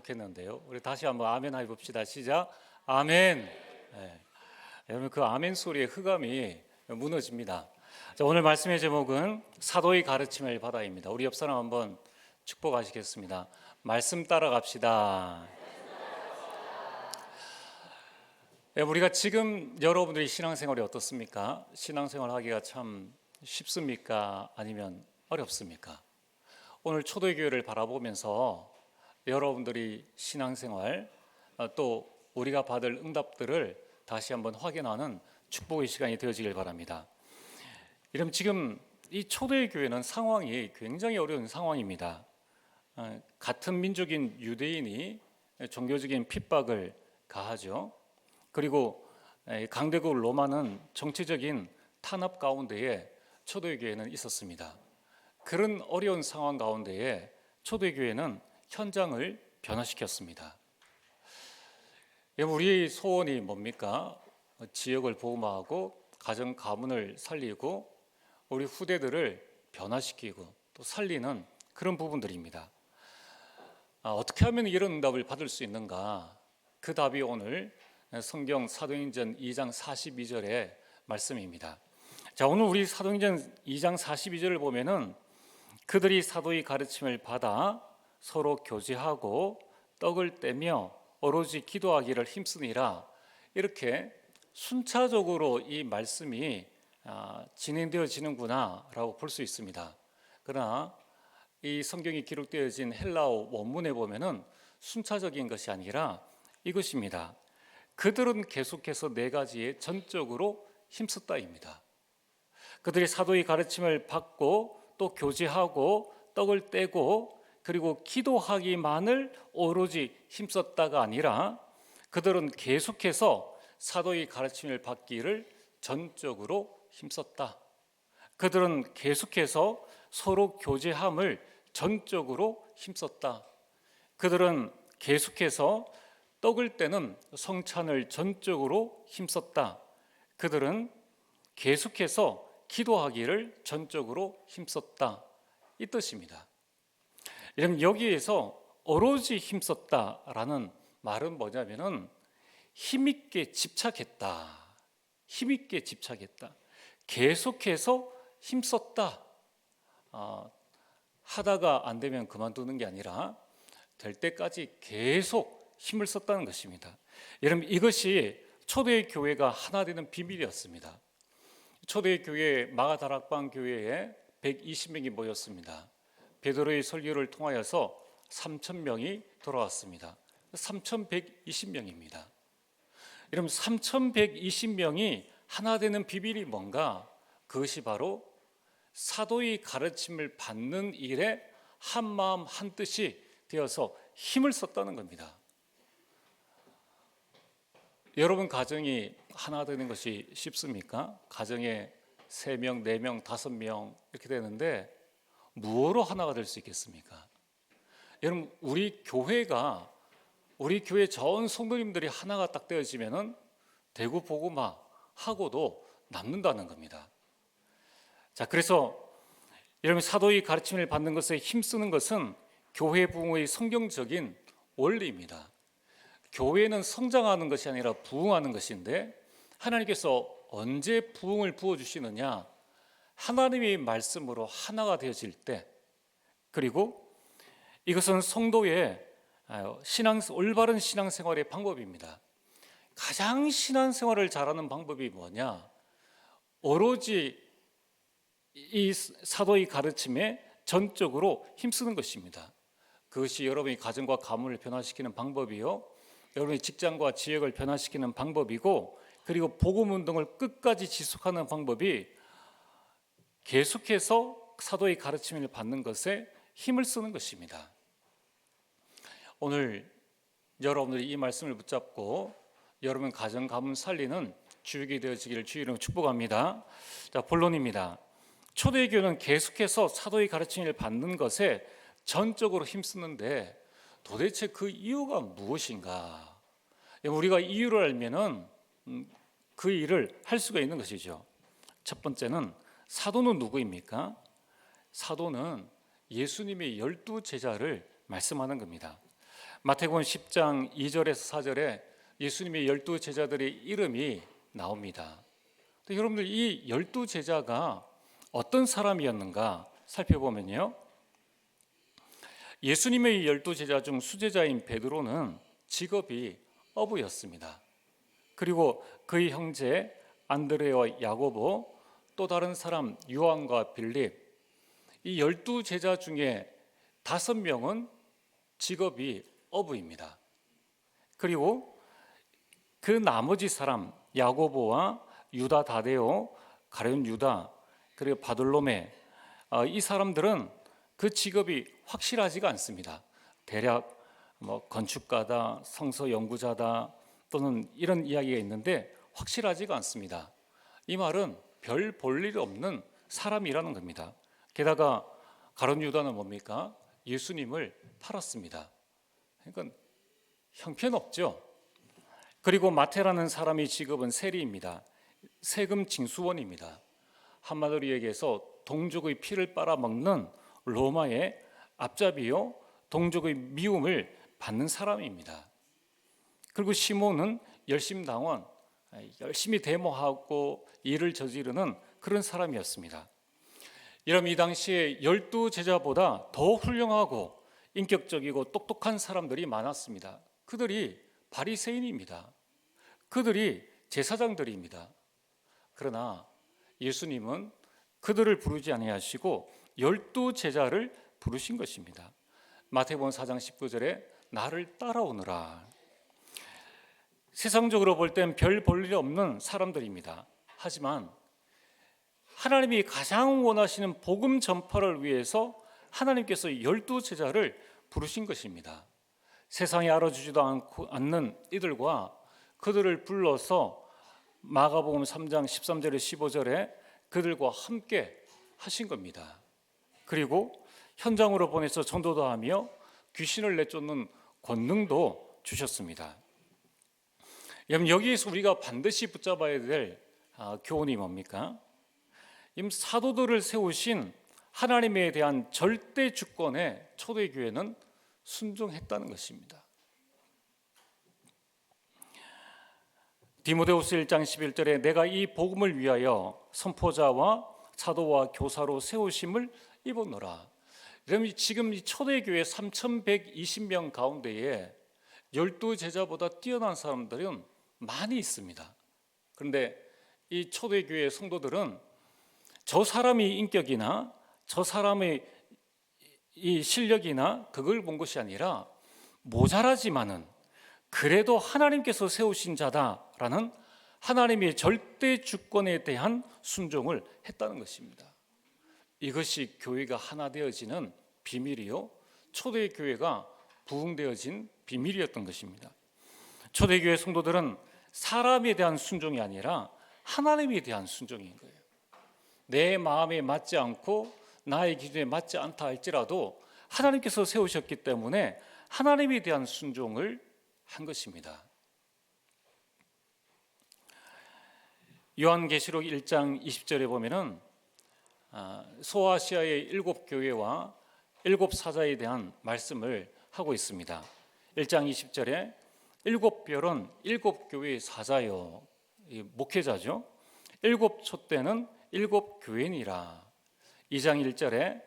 좋겠는데요. 우리 다시 한번 아멘 해봅시다. 시작. 아멘. 네. 여러분 그 아멘 소리의 흑암이 무너집니다. 자, 오늘 말씀의 제목은 사도의 가르침을 받아입니다. 우리 옆 사람 한번 축복하시겠습니다. 말씀 따라갑시다. 네, 우리가 지금 여러분들이 신앙생활이 어떻습니까? 신앙생활 하기가 참 쉽습니까? 아니면 어렵습니까? 오늘 초대교회를 바라보면서 여러분들이 신앙생활 또 우리가 받을 응답들을 다시 한번 확인하는 축복의 시간이 되어지길 바랍니다. 이러면 지금 이 초대교회는 상황이 굉장히 어려운 상황입니다. 같은 민족인 유대인이 종교적인 핍박을 가하죠. 그리고 강대국 로마는 정치적인 탄압 가운데에 초대교회는 있었습니다. 그런 어려운 상황 가운데에 초대교회는 현장을 변화시켰습니다. 우리의 소원이 뭡니까? 지역을 복음화하고 가정 가문을 살리고 우리 후대들을 변화시키고 또 살리는 그런 부분들입니다. 어떻게 하면 이런 응답을 받을 수 있는가? 그 답이 오늘 성경 사도행전 2장 42절의 말씀입니다. 자, 오늘 우리 사도행전 2장 42절을 보면은 그들이 사도의 가르침을 받아 서로 교제하고 떡을 떼며 오로지 기도하기를 힘쓰니라, 이렇게 순차적으로 이 말씀이 진행되어지는구나 라고 볼 수 있습니다. 그러나 이 성경이 기록되어진 헬라어 원문에 보면은 순차적인 것이 아니라 이것입니다. 그들은 계속해서 네 가지에 전적으로 힘썼다입니다. 그들이 사도의 가르침을 받고 또 교제하고 떡을 떼고 그리고 기도하기만을 오로지 힘썼다가 아니라 그들은 계속해서 사도의 가르침을 받기를 전적으로 힘썼다. 그들은 계속해서 서로 교제함을 전적으로 힘썼다. 그들은 계속해서 떡을 떼는 성찬을 전적으로 힘썼다. 그들은 계속해서 기도하기를 전적으로 힘썼다. 이 뜻입니다. 이러면 여기에서 오로지 힘썼다라는 말은 뭐냐면은 힘있게 집착했다. 힘있게 집착했다. 계속해서 힘썼다. 하다가 안 되면 그만두는 게 아니라 될 때까지 계속 힘을 썼다는 것입니다. 여러분 이것이 초대 교회가 하나 되는 비밀이었습니다. 초대 교회 마가다락방 교회에 120명이 모였습니다. 베드로의 설교를 통하여서 3,000명이 돌아왔습니다. 3,120명입니다. 여러분 3,120명이 하나 되는 비밀이 뭔가? 그것이 바로 사도의 가르침을 받는 일에 한 마음 한 뜻이 되어서 힘을 썼다는 겁니다. 여러분 가정이 하나 되는 것이 쉽습니까? 가정에 3명, 4명, 5명 이렇게 되는데 무엇으로 하나가 될 수 있겠습니까? 여러분 우리 교회 전 성도님들이 하나가 딱 되어지면은 대구 복음화 하고도 남는다는 겁니다. 자, 그래서 여러분 사도의 가르침을 받는 것에 힘쓰는 것은 교회 부흥의 성경적인 원리입니다. 교회는 성장하는 것이 아니라 부흥하는 것인데 하나님께서 언제 부흥을 부어주시느냐? 하나님의 말씀으로 하나가 되어질 때, 그리고 이것은 성도의 올바른 신앙생활의 방법입니다. 가장 신앙생활을 잘하는 방법이 뭐냐? 오로지 이 사도의 가르침에 전적으로 힘쓰는 것입니다. 그것이 여러분의 가정과 가문을 변화시키는 방법이요, 여러분의 직장과 지역을 변화시키는 방법이고, 그리고 복음운동을 끝까지 지속하는 방법이 계속해서 사도의 가르침을 받는 것에 힘을 쓰는 것입니다. 오늘 여러분들이 이 말씀을 붙잡고 여러분 가정 가문 살리는 주역이 되어지기를 주의 이름으로 축복합니다. 자, 본론입니다. 초대교회는 계속해서 사도의 가르침을 받는 것에 전적으로 힘쓰는데 도대체 그 이유가 무엇인가? 우리가 이유를 알면은 그 일을 할 수가 있는 것이죠. 첫 번째는 사도는 누구입니까? 사도는 예수님의 12 제자를 말씀하는 겁니다. 마태복음 10장 2절에서 4절에 예수님의 12제자들의 이름이 나옵니다. 여러분들 이 12제자가 어떤 사람이었는가 살펴보면요, 예수님의 12제자 중 수제자인 베드로는 직업이 어부였습니다. 그리고 그의 형제 안드레와 야고보, 또 다른 사람 요한과 빌립, 이 12제자 중에 5명은 직업이 어부입니다. 그리고 그 나머지 사람 야고보와 유다 다데오, 가룟 유다, 그리고 바돌로메, 이 사람들은 그 직업이 확실하지가 않습니다. 대략 건축가다, 성서 연구자다 또는 이런 이야기가 있는데 확실하지가 않습니다. 이 말은 별 볼 일 없는 사람이라는 겁니다. 게다가 가룟 유다는 뭡니까? 예수님을 팔았습니다. 그러니까 형편없죠. 그리고 마태라는 사람의 직업은 세리입니다. 세금 징수원입니다. 한마디로 얘기해서 동족의 피를 빨아먹는 로마의 앞잡이요, 동족의 미움을 받는 사람입니다. 그리고 시몬은 열심당원, 열심히 데모하고 일을 저지르는 그런 사람이었습니다. 여러분, 이 당시에 12제자보다 더 훌륭하고 인격적이고 똑똑한 사람들이 많았습니다. 그들이 바리새인입니다. 그들이 제사장들입니다. 그러나 예수님은 그들을 부르지 아니하시고 12제자를 부르신 것입니다. 마태복음 4장 19절에 나를 따라오너라. 세상적으로 볼 땐 별 볼 일 없는 사람들입니다. 하지만 하나님이 가장 원하시는 복음 전파를 위해서 하나님께서 12제자를 부르신 것입니다. 세상이 알아주지도 않는 이들과 그들을 불러서 마가복음 3장 13절에 15절에 그들과 함께 하신 겁니다. 그리고 현장으로 보내서 전도도 하며 귀신을 내쫓는 권능도 주셨습니다. 여러분, 여기에서 우리가 반드시 붙잡아야 될 교훈이 뭡니까? 사도들을 세우신 하나님에 대한 절대 주권에 초대교회는 순종했다는 것입니다. 디모데후서 1장 11절에 내가 이 복음을 위하여 선포자와 사도와 교사로 세우심을 입었노라. 그럼 지금 이 초대교회 3,120명 가운데에 12제자보다 뛰어난 사람들은 많이 있습니다. 그런데 이 초대교회 성도들은 저 사람의 인격이나 저 사람의 이 실력이나 그걸 본 것이 아니라 모자라지만은 그래도 하나님께서 세우신 자다라는 하나님의 절대 주권에 대한 순종을 했다는 것입니다. 이것이 교회가 하나 되어지는 비밀이요, 초대교회가 부흥되어진 비밀이었던 것입니다. 초대교회 성도들은 사람에 대한 순종이 아니라 하나님에 대한 순종인 거예요. 내 마음에 맞지 않고 나의 기준에 맞지 않다 할지라도 하나님께서 세우셨기 때문에 하나님에 대한 순종을 한 것입니다. 요한계시록 1장 20절에 보면은 소아시아의 7교회와 7사자에 대한 말씀을 하고 있습니다. 1장 20절에 7별은 7교회의 사자요, 목회자죠. 7촛대는 7교회니라. 2장 1절에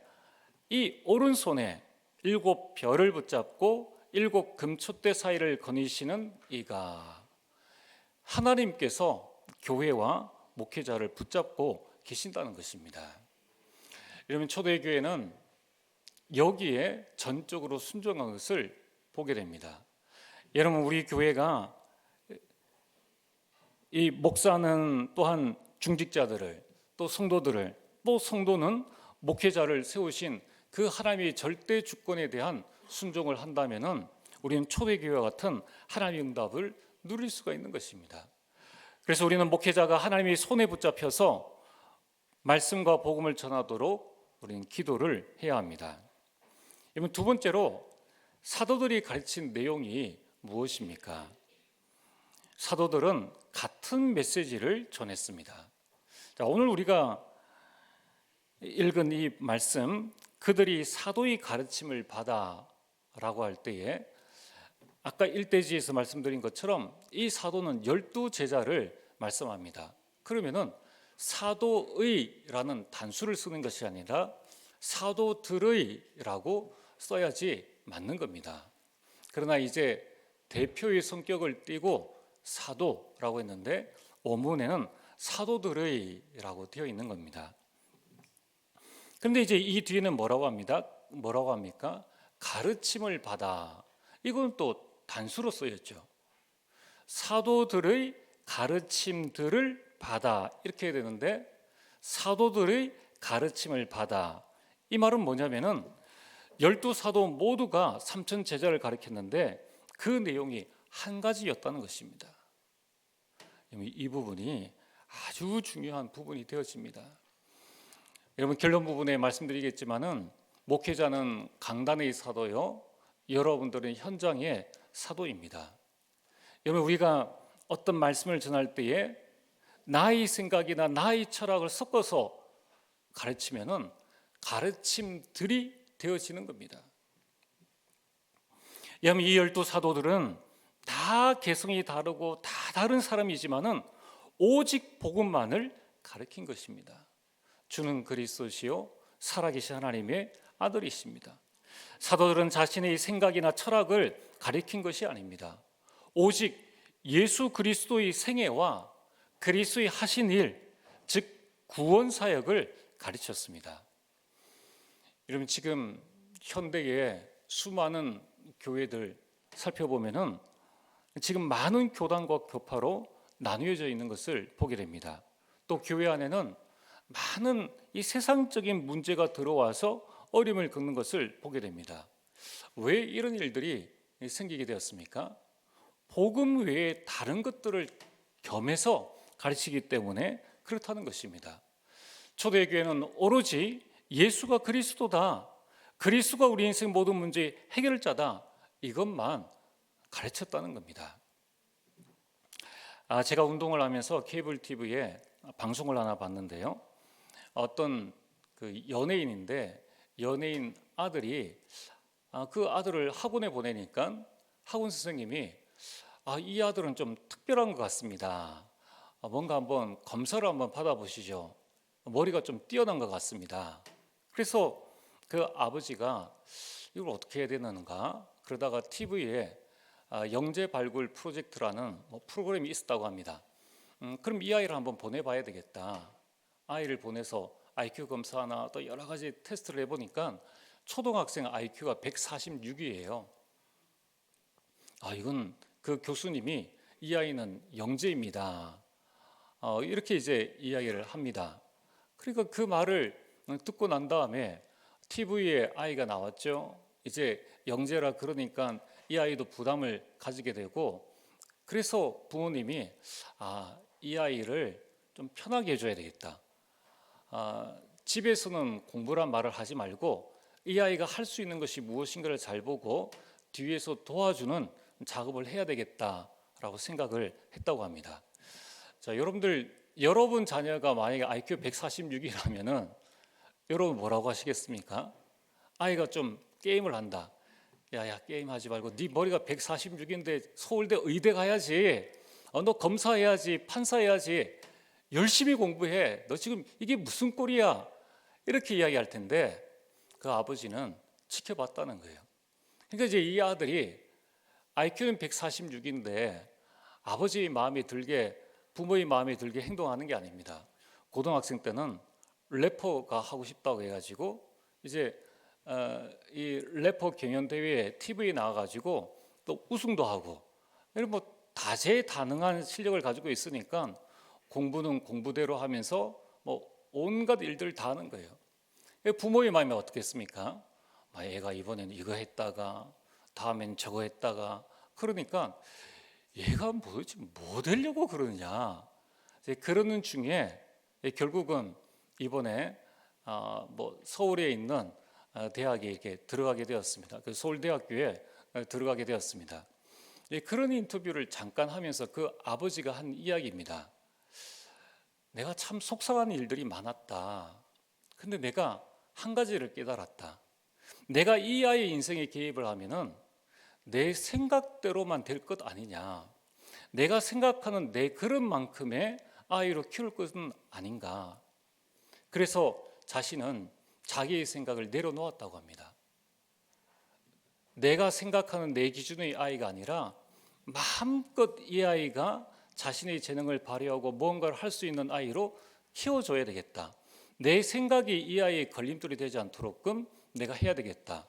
이 오른손에 7별을 붙잡고 7금촛대 사이를 거니시는 이가, 하나님께서 교회와 목회자를 붙잡고 계신다는 것입니다. 여러분, 초대교회는 여기에 전적으로 순종한 것을 보게 됩니다. 여러분, 우리 교회가 이 목사는 또한 중직자들을, 또 성도들을, 또 성도는 목회자를 세우신 그 하나님의 절대 주권에 대한 순종을 한다면은 우리는 초대교회와 같은 하나님의 응답을 누릴 수가 있는 것입니다. 그래서 우리는 목회자가 하나님의 손에 붙잡혀서 말씀과 복음을 전하도록 우리는 기도를 해야 합니다. 이번 두 번째로 사도들이 가르친 내용이 무엇입니까? 사도들은 같은 메시지를 전했습니다. 자, 오늘 우리가 읽은 이 말씀, 그들이 사도의 가르침을 받아라고 할 때에 아까 일대지에서 말씀드린 것처럼 이 사도는 12제자를 말씀합니다. 그러면은 사도의라는 단수를 쓰는 것이 아니라 사도들의라고 써야지 맞는 겁니다. 그러나 이제 대표의 성격을 띠고 사도라고 했는데 원문에는 사도들의라고 되어 있는 겁니다. 그런데 이제 이 뒤에는 뭐라고 합니까? 가르침을 받아. 이건 또 단수로 쓰였죠. 사도들의 가르침들을 받아 이렇게 해야 되는데 사도들의 가르침을 받아. 이 말은 뭐냐면은 12사도 모두가 3천 제자를 가르쳤는데 그 내용이 한 가지였다는 것입니다. 이 부분이 아주 중요한 부분이 되어집니다. 여러분 결론 부분에 말씀드리겠지만은 목회자는 강단의 사도요, 여러분들은 현장의 사도입니다. 여러분 우리가 어떤 말씀을 전할 때에 나의 생각이나 나의 철학을 섞어서 가르치면은 가르침들이 되어지는 겁니다. 여러분 이 12사도들은 다 개성이 다르고 다 다른 사람이지만은 오직 복음만을 가르친 것입니다. 주는 그리스도시요 살아계신 하나님의 아들이십니다. 사도들은 자신의 생각이나 철학을 가르친 것이 아닙니다. 오직 예수 그리스도의 생애와 그리스도의 하신 일, 즉 구원 사역을 가르쳤습니다. 여러분 지금 현대의 수많은 교회들 살펴보면은 지금 많은 교단과 교파로 나뉘어져 있는 것을 보게 됩니다. 또 교회 안에는 많은 이 세상적인 문제가 들어와서 어려움을 겪는 것을 보게 됩니다. 왜 이런 일들이 생기게 되었습니까? 복음 외에 다른 것들을 겸해서 가르치기 때문에 그렇다는 것입니다. 초대교회는 오로지 예수가 그리스도다, 그리스도가 우리 인생 모든 문제의 해결자다, 이것만 가르쳤다는 겁니다. 제가 운동을 하면서 케이블 TV에 방송을 하나 봤는데요. 어떤 그 연예인인데 연예인 아들이 그 아들을 학원에 보내니까 학원 선생님이 이 아들은 좀 특별한 것 같습니다. 뭔가 한번 검사를 한번 받아보시죠. 머리가 좀 뛰어난 것 같습니다. 그래서 그 아버지가 이걸 어떻게 해야 되는가 그러다가 TV에 영재 발굴 프로젝트라는 프로그램이 있었다고 합니다. 그럼 이 아이를 한번 보내봐야 되겠다. 아이를 보내서 IQ 검사나 또 여러 가지 테스트를 해보니까 초등학생 IQ가 146이에요. 이건 그 교수님이 이 아이는 영재입니다. 이렇게 이제 이야기를 합니다. 그러니까 그 말을 듣고 난 다음에 TV에 아이가 나왔죠. 이제 영재라 그러니까 이 아이도 부담을 가지게 되고 그래서 부모님이 이 아이를 좀 편하게 해줘야 되겠다. 집에서는 공부란 말을 하지 말고 이 아이가 할 수 있는 것이 무엇인가를 잘 보고 뒤에서 도와주는 작업을 해야 되겠다라고 생각을 했다고 합니다. 자, 여러분 자녀가 만약에 IQ 146이라면은 여러분 뭐라고 하시겠습니까? 아이가 좀 게임을 한다. 야 게임하지 말고 네 머리가 146인데 서울대 의대 가야지. 너 검사해야지, 판사해야지. 열심히 공부해. 너 지금 이게 무슨 꼴이야? 이렇게 이야기할 텐데 그 아버지는 지켜봤다는 거예요. 그러니까 이제 이 아들이 IQ는 146인데 아버지 마음에 들게, 부모의 마음에 들게 행동하는 게 아닙니다. 고등학생 때는 래퍼가 하고 싶다고 해가지고 이제 이 래퍼 경연 대회에 TV에 나와가지고 또 우승도 하고 이런 다재다능한 실력을 가지고 있으니까 공부는 공부대로 하면서 온갖 일들을 다 하는 거예요. 부모의 마음이 어떻겠습니까? 얘가 이번에는 이거 했다가 다음엔 저거 했다가 그러니까 얘가 뭐 되려고 그러느냐. 그러는 중에 결국은 이번에 서울에 있는 대학에 이렇게 들어가게 되었습니다. 그 서울대학교에 들어가게 되었습니다. 그런 인터뷰를 잠깐 하면서 그 아버지가 한 이야기입니다. 내가 참 속상한 일들이 많았다. 근데 내가 한 가지를 깨달았다. 내가 이 아이의 인생에 개입을 하면은 내 생각대로만 될 것 아니냐, 내가 생각하는 내 그릇만큼의 아이로 키울 것은 아닌가. 그래서 자신은 자기의 생각을 내려놓았다고 합니다. 내가 생각하는 내 기준의 아이가 아니라 마음껏 이 아이가 자신의 재능을 발휘하고 무언가를 할 수 있는 아이로 키워줘야 되겠다. 내 생각이 이 아이의 걸림돌이 되지 않도록끔 내가 해야 되겠다.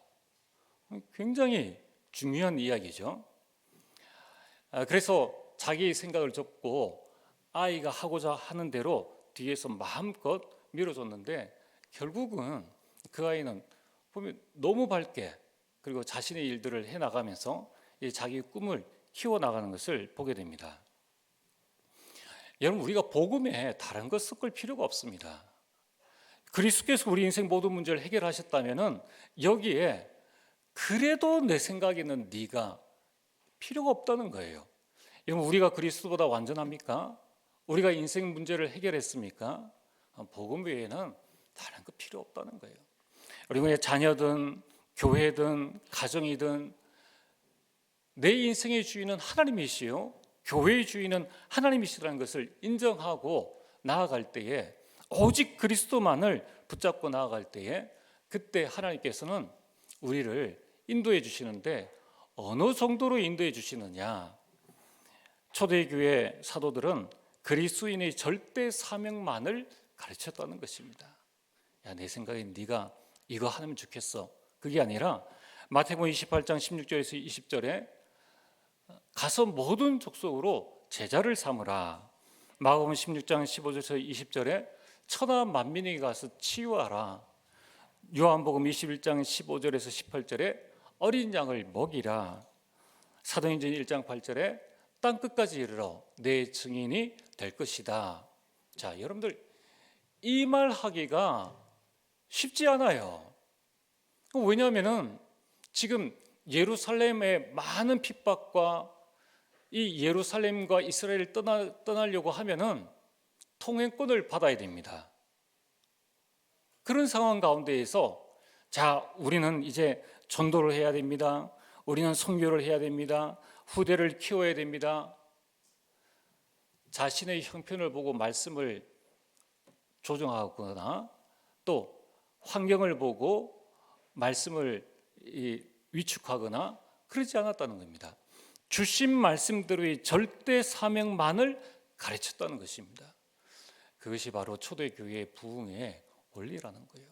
굉장히 중요한 이야기죠. 그래서 자기의 생각을 접고 아이가 하고자 하는 대로 뒤에서 마음껏 밀어줬는데 결국은 그 아이는 보면 너무 밝게 그리고 자신의 일들을 해나가면서 자기의 꿈을 키워나가는 것을 보게 됩니다. 여러분, 우리가 복음에 다른 것 섞을 필요가 없습니다. 그리스도께서 우리 인생 모든 문제를 해결하셨다면 여기에 그래도 내 생각에는 네가 필요가 없다는 거예요. 여러분, 우리가 그리스도보다 완전합니까? 우리가 인생 문제를 해결했습니까? 복음 외에는 다른 거 필요 없다는 거예요. 우리가 자녀든 교회든 가정이든 내 인생의 주인은 하나님이시요 교회의 주인은 하나님이시라는 것을 인정하고 나아갈 때에, 오직 그리스도만을 붙잡고 나아갈 때에, 그때 하나님께서는 우리를 인도해 주시는데 어느 정도로 인도해 주시느냐. 초대교회 사도들은 그리스도인의 절대 사명만을 가르쳤다는 것입니다. 야, 내 생각에 네가 이거 하면 좋겠어. 그게 아니라 마태복음 28장 16절에서 20절에 가서 모든 족속으로 제자를 삼으라. 마가복음 16장 15절에서 20절에 천하 만민에게 가서 치유하라. 요한복음 21장 15절에서 18절에 어린 양을 먹이라. 사도행전 1장 8절에 땅 끝까지 이르러 내 증인이 될 것이다. 자, 여러분들 이 말 하기가 쉽지 않아요. 왜냐하면 지금 예루살렘의 많은 핍박과 이 예루살렘과 이스라엘을 떠나려고 하면은 통행권을 받아야 됩니다. 그런 상황 가운데에서 자, 우리는 이제 전도를 해야 됩니다. 우리는 선교를 해야 됩니다. 후대를 키워야 됩니다. 자신의 형편을 보고 말씀을 조정하거나 또 환경을 보고 말씀을 위축하거나 그러지 않았다는 겁니다. 주신 말씀대로의 절대 사명만을 가르쳤다는 것입니다. 그것이 바로 초대교회의 부흥의 원리라는 거예요.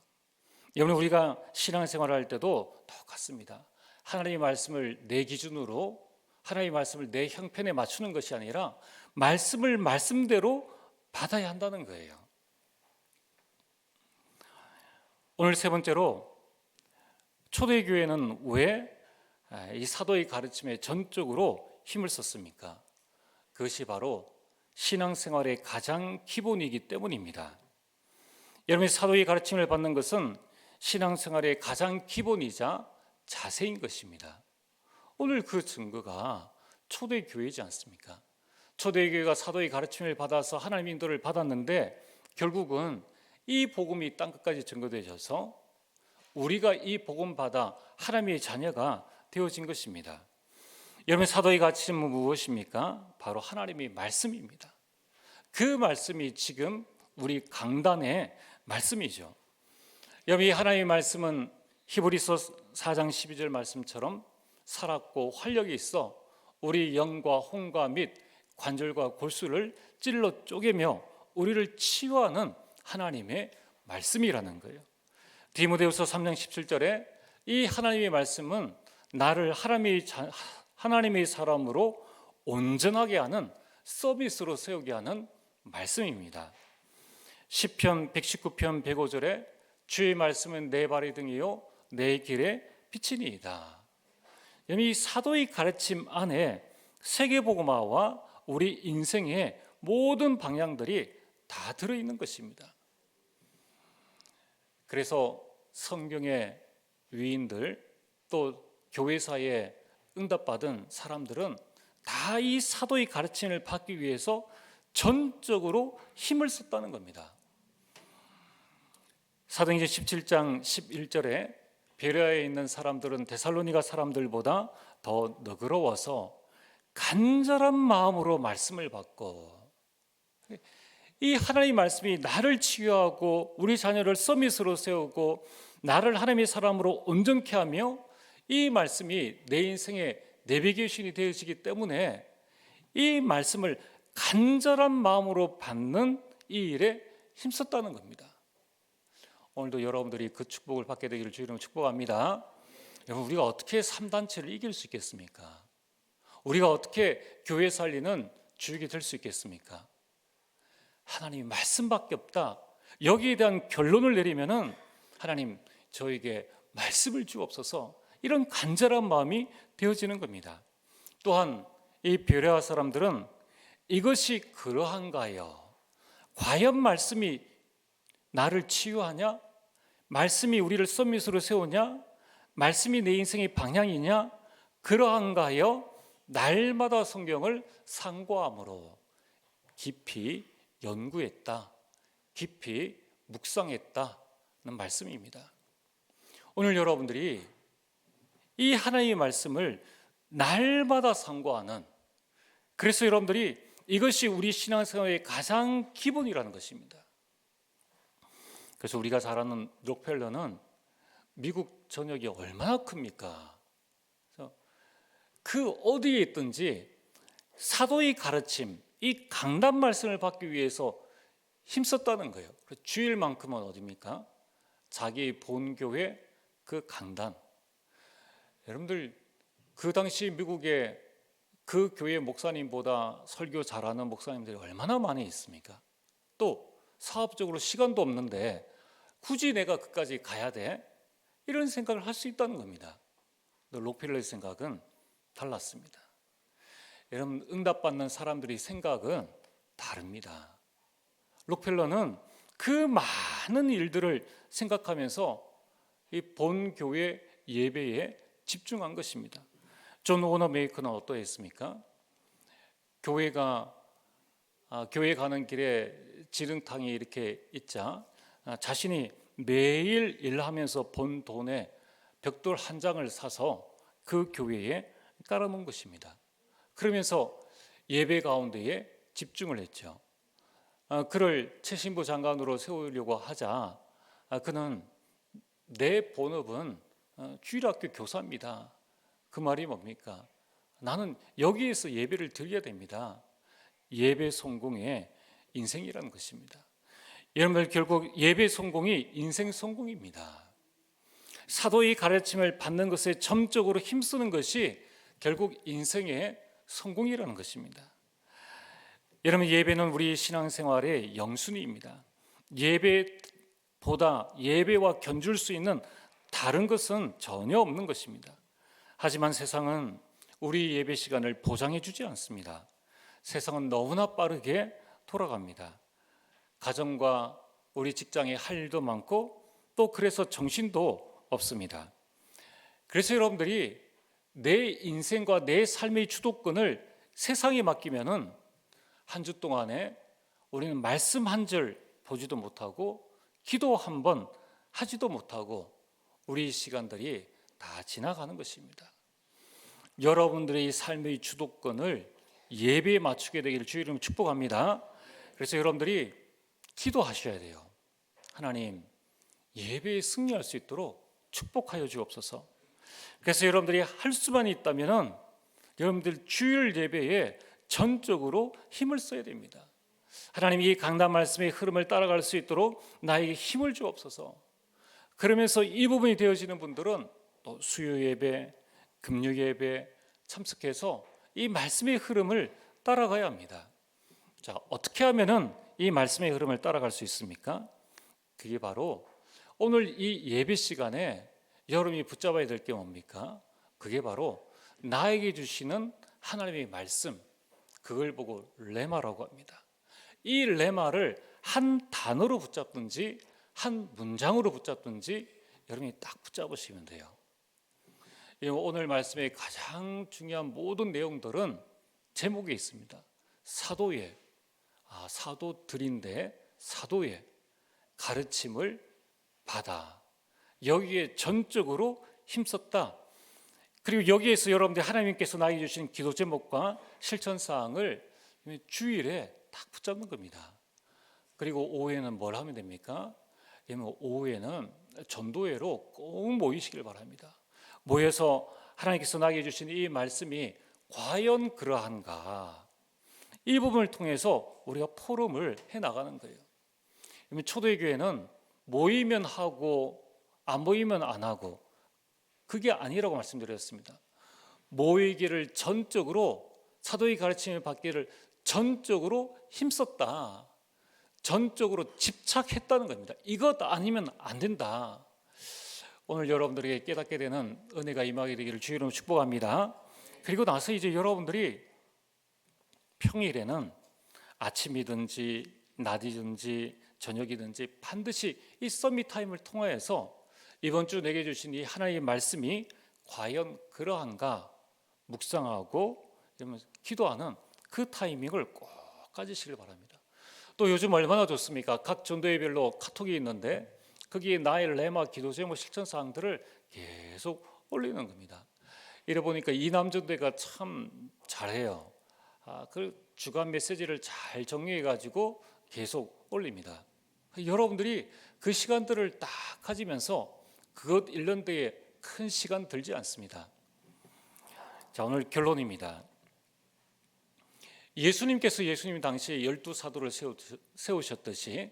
여러분, 우리가 신앙생활을 할 때도 똑같습니다. 하나님의 말씀을 내 기준으로, 하나님의 말씀을 내 형편에 맞추는 것이 아니라 말씀을 말씀대로 받아야 한다는 거예요. 오늘 세 번째로, 초대교회는 왜 이 사도의 가르침에 전적으로 힘을 썼습니까? 그것이 바로 신앙생활의 가장 기본이기 때문입니다. 여러분, 사도의 가르침을 받는 것은 신앙생활의 가장 기본이자 자세인 것입니다. 오늘 그 증거가 초대교회이지 않습니까? 초대교회가 사도의 가르침을 받아서 하나님의 인도를 받았는데 결국은 이 복음이 땅끝까지 전거되어져서 우리가 이 복음 받아 하나님의 자녀가 되어진 것입니다. 여러분, 사도의 가르침은 무엇입니까? 바로 하나님의 말씀입니다. 그 말씀이 지금 우리 강단의 말씀이죠. 여러분, 이 하나님의 말씀은 히브리서 4장 12절 말씀처럼 살았고 활력이 있어 우리 영과 혼과 및 관절과 골수를 찔러 쪼개며 우리를 치유하는 하나님의 말씀이라는 거예요. 디모데후서 3장 17절에 이 하나님의 말씀은 나를 하나님의 사람으로 온전하게 하는, 서비스로 세우게 하는 말씀입니다. 시편 119편 105절에 주의 말씀은 내 발의 등이요 내 길의 빛이니이다. 이 사도의 가르침 안에 세계복음화와 우리 인생의 모든 방향들이 다 들어있는 것입니다. 그래서 성경의 위인들 또 교회사에 응답받은 사람들은 다 이 사도의 가르침을 받기 위해서 전적으로 힘을 썼다는 겁니다. 사도행전 17장 11절에 베레아에 있는 사람들은 데살로니가 사람들보다 더 너그러워서 간절한 마음으로 말씀을 받고, 이 하나님의 말씀이 나를 치유하고 우리 자녀를 서밋으로 세우고 나를 하나님의 사람으로 온전케 하며 이 말씀이 내 인생의 내비게이션이 되어지기 때문에 이 말씀을 간절한 마음으로 받는 이 일에 힘썼다는 겁니다. 오늘도 여러분들이 그 축복을 받게 되기를 주의 이름으로 축복합니다. 여러분, 우리가 어떻게 3단체를 이길 수 있겠습니까? 우리가 어떻게 교회 살리는 주역이 될 수 있겠습니까? 하나님이 말씀밖에 없다. 여기에 대한 결론을 내리면은 하나님 저에게 말씀을 주옵소서, 이런 간절한 마음이 되어지는 겁니다. 또한 이 베레아 사람들은 이것이 그러한가요? 과연 말씀이 나를 치유하냐? 말씀이 우리를 서밋으로 세우냐? 말씀이 내 인생의 방향이냐? 그러한가요? 날마다 성경을 상고함으로 깊이 연구했다, 깊이 묵상했다는 말씀입니다. 오늘 여러분들이 이 하나님의 말씀을 날마다 상고하는, 그래서 여러분들이 이것이 우리 신앙생활의 가장 기본이라는 것입니다. 그래서 우리가 잘 아는 록펠러는 미국 전역이 얼마나 큽니까? 그래서 그 어디에 있든지 사도의 가르침, 이 강단 말씀을 받기 위해서 힘썼다는 거예요. 주일만큼은 어디입니까? 자기 본교회 그 강단. 여러분들 그 당시 미국에 그 교회 목사님보다 설교 잘하는 목사님들이 얼마나 많이 있습니까? 또 사업적으로 시간도 없는데 굳이 내가 그까지 가야 돼? 이런 생각을 할 수 있다는 겁니다. 록펠러의 생각은 달랐습니다. 여러분, 응답받는 사람들의 생각은 다릅니다. 록펠러는 그 많은 일들을 생각하면서 이 본교회 예배에 집중한 것입니다. 존 워너메이커는 어떠했습니까? 교회 가는 길에 지름탕이 이렇게 있자 자신이 매일 일하면서 번 돈에 벽돌 한 장을 사서 그 교회에 깔아놓은 것입니다. 그러면서 예배 가운데에 집중을 했죠. 그를 최신부 장관으로 세우려고 하자 그는 내 본업은 주일학교 교사입니다. 그 말이 뭡니까? 나는 여기에서 예배를 드려야 됩니다. 예배 성공의 인생이라는 것입니다. 여러분들, 결국 예배 성공이 인생 성공입니다. 사도의 가르침을 받는 것에 점적으로 힘쓰는 것이 결국 인생의 성공이라는 것입니다. 여러분, 예배는 우리 신앙생활의 영순위입니다. 예배보다 예배와 견줄 수 있는 다른 것은 전혀 없는 것입니다. 하지만 세상은 우리 예배 시간을 보장해 주지 않습니다. 세상은 너무나 빠르게 돌아갑니다. 가정과 우리 직장에 할 일도 많고 또 그래서 정신도 없습니다. 그래서 여러분들이 내 인생과 내 삶의 주도권을 세상에 맡기면은 한 주 동안에 우리는 말씀 한 절 보지도 못하고 기도 한 번 하지도 못하고 우리 시간들이 다 지나가는 것입니다. 여러분들의 삶의 주도권을 예배에 맞추게 되기를 주의 이름으로 축복합니다. 그래서 여러분들이 기도하셔야 돼요. 하나님, 예배에 승리할 수 있도록 축복하여 주옵소서. 그래서 여러분들이 할 수만 있다면은 여러분들 주일 예배에 전적으로 힘을 써야 됩니다. 하나님, 이 강단 말씀의 흐름을 따라갈 수 있도록 나에게 힘을 주옵소서. 그러면서 이 부분이 되어지는 분들은 또 수요 예배, 금요 예배 참석해서 이 말씀의 흐름을 따라가야 합니다. 자, 어떻게 하면은 이 말씀의 흐름을 따라갈 수 있습니까? 그게 바로 오늘 이 예배 시간에 여러분이 붙잡아야 될 게 뭡니까? 그게 바로 나에게 주시는 하나님의 말씀, 그걸 보고 레마라고 합니다. 이 레마를 한 단어로 붙잡든지 한 문장으로 붙잡든지 여러분이 딱 붙잡으시면 돼요. 오늘 말씀의 가장 중요한 모든 내용들은 제목에 있습니다. 사도의, 사도들인데 사도의 가르침을 받아 여기에 전적으로 힘썼다. 그리고 여기에서 여러분들이 하나님께서 나에게 주신 기도 제목과 실천 사항을 주일에 딱 붙잡는 겁니다. 그리고 오후에는 뭘 하면 됩니까? 오후에는 전도회로 꼭 모이시길 바랍니다. 모여서 하나님께서 나에게 주신 이 말씀이 과연 그러한가, 이 부분을 통해서 우리가 포럼을 해나가는 거예요. 초대의 교회는 모이면 하고 안 모이면 안 하고, 그게 아니라고 말씀드렸습니다. 모이기를 전적으로, 사도의 가르침을 받기를 전적으로 힘썼다, 전적으로 집착했다는 겁니다. 이것 아니면 안 된다. 오늘 여러분들에게 깨닫게 되는 은혜가 임하게 되기를 주의 이름으로 축복합니다. 그리고 나서 이제 여러분들이 평일에는 아침이든지 낮이든지 저녁이든지 반드시 이 서밋 타임을 통하여서 이번 주 내게 주신 이 하나님의 말씀이 과연 그러한가 묵상하고 기도하는 그 타이밍을 꼭 가지시길 바랍니다. 또 요즘 얼마나 좋습니까? 각 전도회별로 카톡이 있는데 거기에 나의 레마 기도 제목 실천 사항들을 계속 올리는 겁니다. 이래 보니까 이남전도회가 참 잘해요. 그 주간 메시지를 잘 정리해 가지고 계속 올립니다. 여러분들이 그 시간들을 딱 가지면서 그것 읽는 데에 큰 시간 들지 않습니다. 자, 오늘 결론입니다. 예수님 당시에 12사도를 세우셨듯이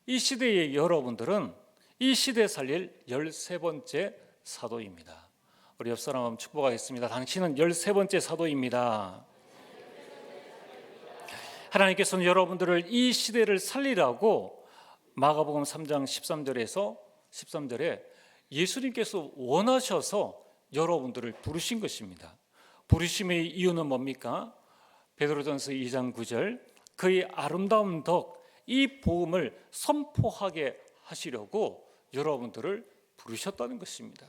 이 시대의 여러분들은 이 시대에 살릴 13번째 사도입니다. 우리 옆 사람 한번 축복하겠습니다. 당신은 13번째 사도입니다. 하나님께서는 여러분들을 이 시대를 살리라고 마가복음 3장 13절에 예수님께서 원하셔서 여러분들을 부르신 것입니다. 부르심의 이유는 뭡니까? 베드로전서 2장 9절, 그의 아름다운 덕, 이 복음을 선포하게 하시려고 여러분들을 부르셨다는 것입니다.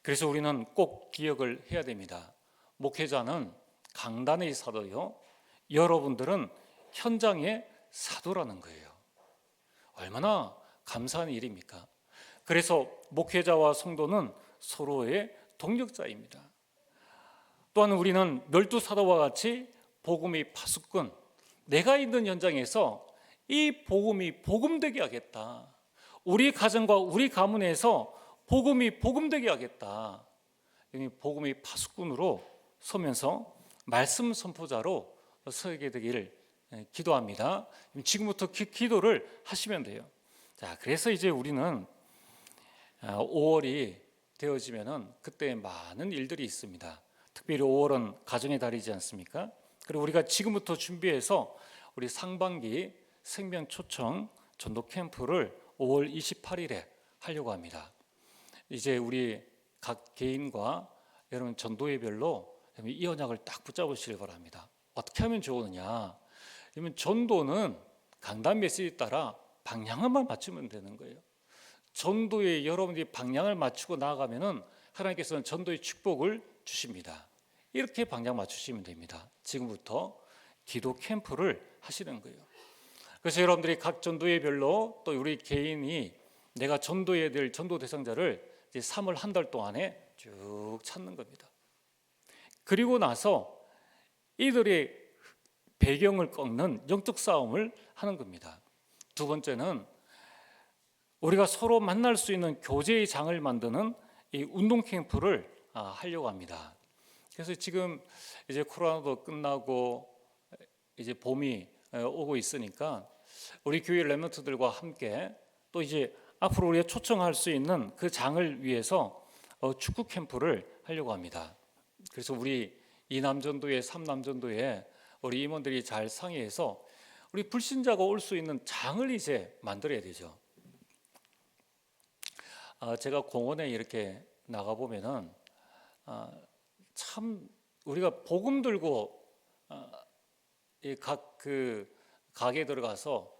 그래서 우리는 꼭 기억을 해야 됩니다. 목회자는 강단의 사도요, 여러분들은 현장의 사도라는 거예요. 얼마나 감사한 일입니까? 그래서 목회자와 성도는 서로의 동력자입니다. 또한 우리는 멸두 사도와 같이 복음의 파수꾼, 내가 있는 현장에서 이 복음이 복음되게 하겠다, 우리 가정과 우리 가문에서 복음이 복음되게 하겠다, 복음의 파수꾼으로 서면서 말씀 선포자로 서게 되기를 기도합니다. 지금부터 기도를 하시면 돼요. 자, 그래서 이제 우리는 5월이 되어지면은 그때 많은 일들이 있습니다. 특별히 5월은 가정의 달이지 않습니까? 그리고 우리가 지금부터 준비해서 우리 상반기 생명 초청 전도 캠프를 5월 28일에 하려고 합니다. 이제 우리 각 개인과 여러분 전도회별로 이 언약을 딱 붙잡으시길 바랍니다. 어떻게 하면 좋으느냐? 그러면 전도는 강단 메시지에 따라 방향만 맞추면 되는 거예요. 전도에 여러분들이 방향을 맞추고 나아가면은 하나님께서는 전도의 축복을 주십니다. 이렇게 방향 맞추시면 됩니다. 지금부터 기도 캠프를 하시는 거예요. 그래서 여러분들이 각 전도회별로 또 우리 개인이 내가 전도해야 될 전도 대상자를 이제 3월 한 달 동안에 쭉 찾는 겁니다. 그리고 나서 이들의 배경을 꺾는 영적 싸움을 하는 겁니다. 두 번째는 우리가 서로 만날 수 있는 교제의 장을 만드는 이 운동 캠프를 하려고 합니다. 그래서 지금 이제 코로나도 끝나고 이제 봄이 오고 있으니까 우리 교회 렘넌트들과 함께 또 이제 앞으로 우리가 초청할 수 있는 그 장을 위해서 축구 캠프를 하려고 합니다. 그래서 우리 이남전도회, 삼남전도회 우리 임원들이 잘 상의해서 우리 불신자가 올 수 있는 장을 이제 만들어야 되죠. 제가 공원에 이렇게 나가 보면은 참 우리가 복음 들고 각 그 가게 들어가서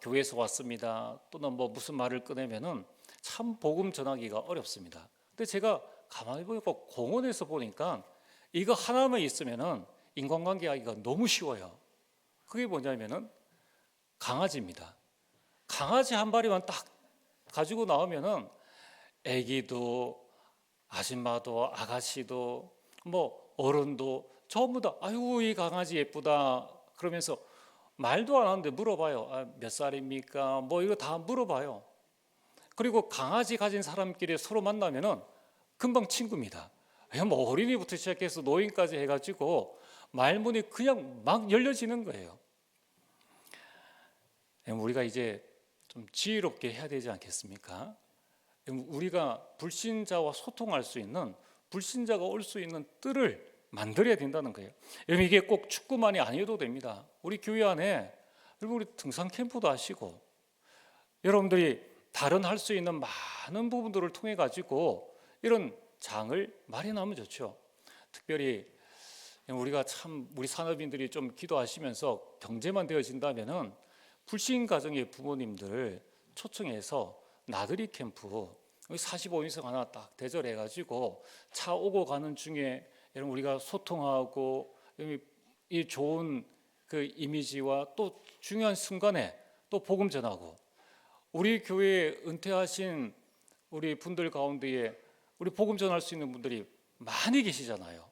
교회에서 왔습니다, 또는 뭐 무슨 말을 꺼내면은 참 복음 전하기가 어렵습니다. 근데 제가 가만히 보니까 공원에서 보니까 이거 하나만 있으면은 인간관계 하기가 너무 쉬워요. 그게 뭐냐면은 강아지입니다. 강아지 한 마리만 딱 가지고 나오면은 애기도 아줌마도 아가씨도 뭐 어른도 전부 다 아유 이 강아지 예쁘다 그러면서 말도 안 하는데 물어봐요. 아, 몇 살입니까? 뭐 이거 다 물어봐요. 그리고 강아지 가진 사람끼리 서로 만나면은 금방 친구입니다. 뭐 어린이부터 시작해서 노인까지 해가지고 말문이 그냥 막 열려지는 거예요. 우리가 이제 좀 지혜롭게 해야 되지 않겠습니까? 우리가 불신자와 소통할 수 있는, 불신자가 올 수 있는 뜰을 만들어야 된다는 거예요. 여러분 이게 꼭 축구만이 아니어도 됩니다. 우리 교회 안에 여러분 우리 등산 캠프도 하시고 여러분들이 다른 할 수 있는 많은 부분들을 통해 가지고 이런 장을 마련하면 좋죠. 특별히 우리가 참 우리 산업인들이 좀 기도하시면서 경제만 되어진다면은 불신 가정의 부모님들 초청해서 나들이 캠프 45인석 하나 딱 대절해 가지고 차 오고 가는 중에 여러분 우리가 소통하고 이 좋은 그 이미지와 또 중요한 순간에 또 복음 전하고 우리 교회에 은퇴하신 우리 분들 가운데에 우리 복음 전할 수 있는 분들이 많이 계시잖아요.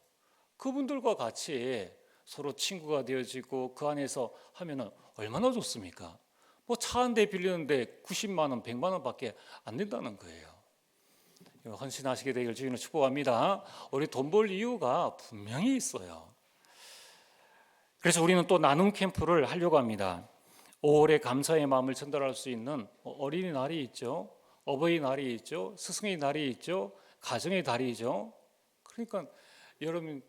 그분들과 같이 서로 친구가 되어지고 그 안에서 하면은 얼마나 좋습니까? 뭐 차 한 대 빌리는데 90만 원, 100만 원밖에 안 된다는 거예요. 헌신하시게 되기를 주님을 축복합니다. 우리 돈 벌 이유가 분명히 있어요. 그래서 우리는 또 나눔 캠프를 하려고 합니다. 5월에 감사의 마음을 전달할 수 있는 어린이날이 있죠. 어버이날이 있죠. 스승의 날이 있죠. 가정의 달이죠. 그러니까 여러분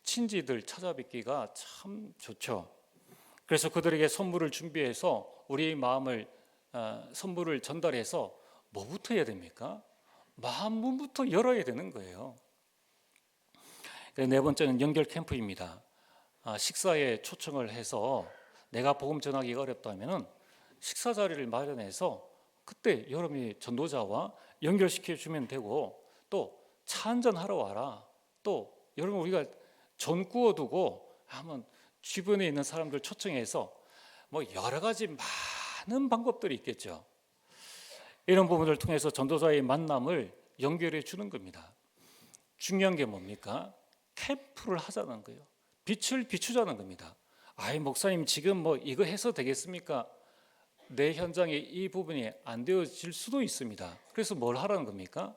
친지들 찾아뵙기가 참 좋죠. 그래서 그들에게 선물을 준비해서 우리의 마음을 선물을 전달해서 뭐부터 해야 됩니까? 마음 문부터 열어야 되는 거예요. 네 번째는 연결 캠프입니다. 식사에 초청을 해서 내가 복음 전하기가 어렵다면은 식사 자리를 마련해서 그때 여러분이 전도자와 연결시켜 주면 되고 또 차 한잔 하러 와라. 또 여러분 우리가 전 구워두고 한번 주변에 있는 사람들 초청해서 뭐 여러 가지 많은 방법들이 있겠죠. 이런 부분을 통해서 전도자의 만남을 연결해 주는 겁니다. 중요한 게 뭡니까? 캠프를 하자는 거예요. 빛을 비추자는 겁니다. 아이 목사님 지금 뭐 이거 해서 되겠습니까? 내 현장에 이 부분이 안 되어질 수도 있습니다. 그래서 뭘 하라는 겁니까?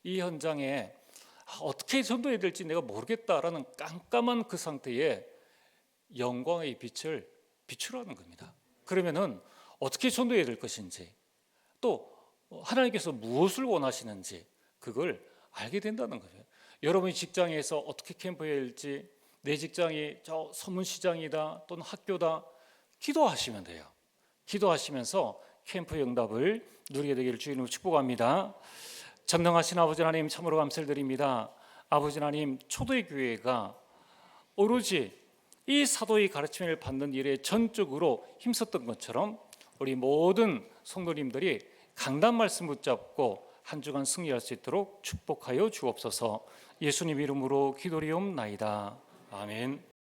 이 현장에 어떻게 전도해야 될지 내가 모르겠다라는 깜깜한 그 상태에 영광의 빛을 비추라는 겁니다. 그러면은 어떻게 전도해야 될 것인지 또 하나님께서 무엇을 원하시는지 그걸 알게 된다는 거예요. 여러분이 직장에서 어떻게 캠프해야 할지 내 직장이 저 서문시장이다 또는 학교다 기도하시면 돼요. 기도하시면서 캠프 응답을 누리게 되기를 주님으로 축복합니다. 전능하신 아버지 하나님 참으로 감사를 드립니다. 아버지 하나님 초대의 교회가 오로지 이 사도의 가르침을 받는 일에 전적으로 힘썼던 것처럼 우리 모든 성도님들이 강단 말씀 붙잡고 한 주간 승리할 수 있도록 축복하여 주옵소서. 예수님 이름으로 기도리옵나이다. 아멘.